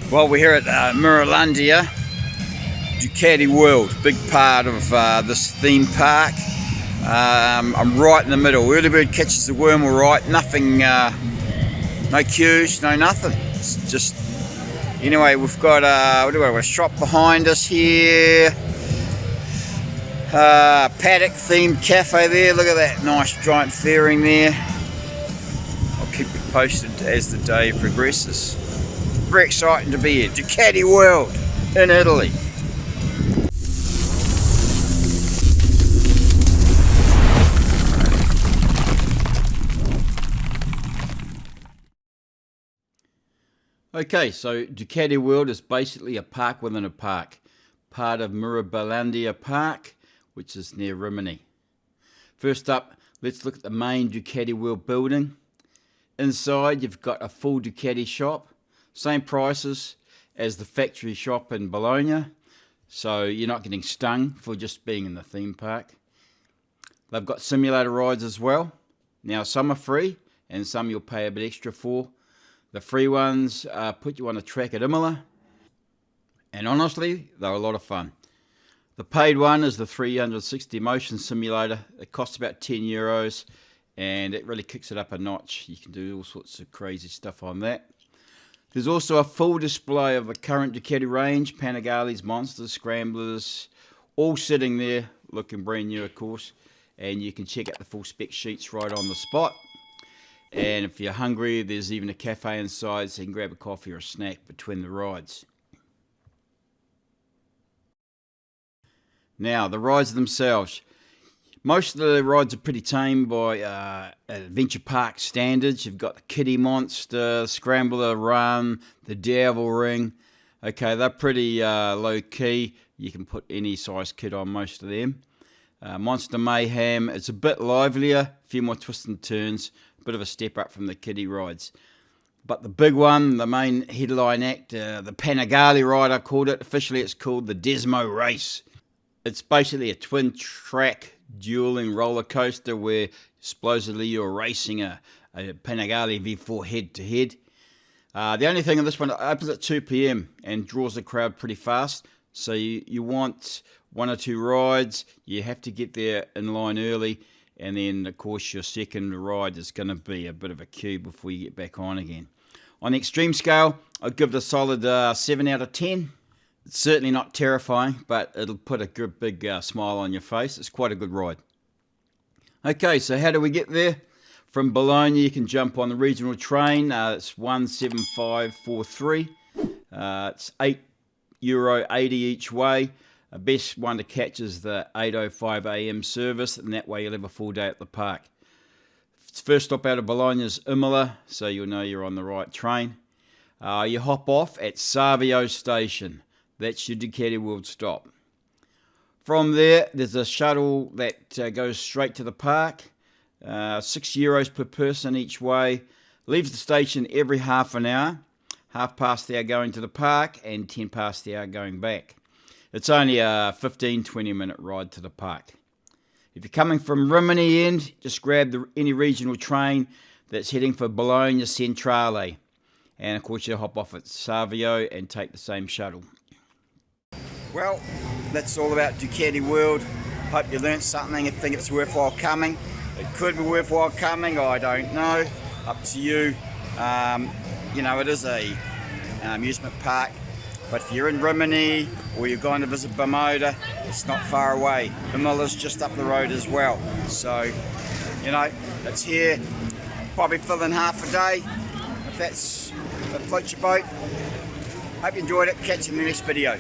Well, we're here at Mirabilandia, Ducati World, big part of this theme park. I'm right in the middle. Early bird catches the worm all right. Nothing, no queues, no nothing. It's just, anyway, we've got a shop behind us here. Paddock themed cafe there. Look at that nice giant fairing there. I'll keep you posted as the day progresses. Very exciting to be here. Ducati World in Italy. Okay, so Ducati World is basically a park within a park. Part of Mirabilandia Park, which is near Rimini. First up, let's look at the main Ducati World building. Inside, you've got a full Ducati shop. Same prices as the factory shop in Bologna, so you're not getting stung for just being in the theme park. They've got simulator rides as well. Now some are free and some you'll pay a bit extra for. The free ones put you on a track at Imola, and honestly they're a lot of fun. The paid one is the 360 motion simulator. It costs about €10 and it really kicks it up a notch. You can do all sorts of crazy stuff on that. There's also a full display of the current Ducati range, Panigales, Monsters, Scramblers, all sitting there looking brand new of course, and you can check out the full spec sheets right on the spot. And if you're hungry, there's even a cafe inside so you can grab a coffee or a snack between the rides. Now the rides themselves. Most of the rides are pretty tame by Adventure Park standards. You've got the Kitty Monster, Scrambler Run, the Devil Ring. Okay, they're pretty low key. You can put any size kid on most of them. Monster Mayhem, it's a bit livelier, a few more twists and turns, a bit of a step up from the kiddie rides. But the big one, the main headline act, the Panigale ride I called it. Officially it's called the Desmo Race. It's basically a twin track dueling roller coaster where supposedly you're racing a Panigale V4 head to head. The only thing on this one, it opens at 2 PM and draws the crowd pretty fast. So you want one or two rides, you have to get there in line early, and then of course your second ride is going to be a bit of a queue before you get back on again. On the extreme scale, I'll give it a solid 7 out of 10. It's certainly not terrifying, but it'll put a good big smile on your face. It's quite a good ride. Okay, so how do we get there? From Bologna, you can jump on the regional train. It's 17543. It's €8.80 each way. The best one to catch is the 8:05 AM service, and that way you'll have a full day at the park. First stop out of Bologna is Imola, so you'll know you're on the right train. You hop off at Savio Station. That's your Ducati World stop. From there, there's a shuttle that goes straight to the park. €6 per person each way. Leaves the station every half an hour. 1/2 the hour going to the park and 10 past the hour going back. It's only a 15-20 minute ride to the park. If you're coming from Rimini end, just grab any regional train that's heading for Bologna Centrale. And of course you hop off at Savio and take the same shuttle. Well, that's all about Ducati World. Hope you learnt something. I think it's worthwhile coming. It could be worthwhile coming, I don't know. Up to you. You know, it is an amusement park. But if you're in Rimini or you're going to visit Bermuda, it's not far away. Imola's just up the road as well. So, you know, it's here. Probably fill in half a day if that floats your boat. Hope you enjoyed it. Catch you in the next video.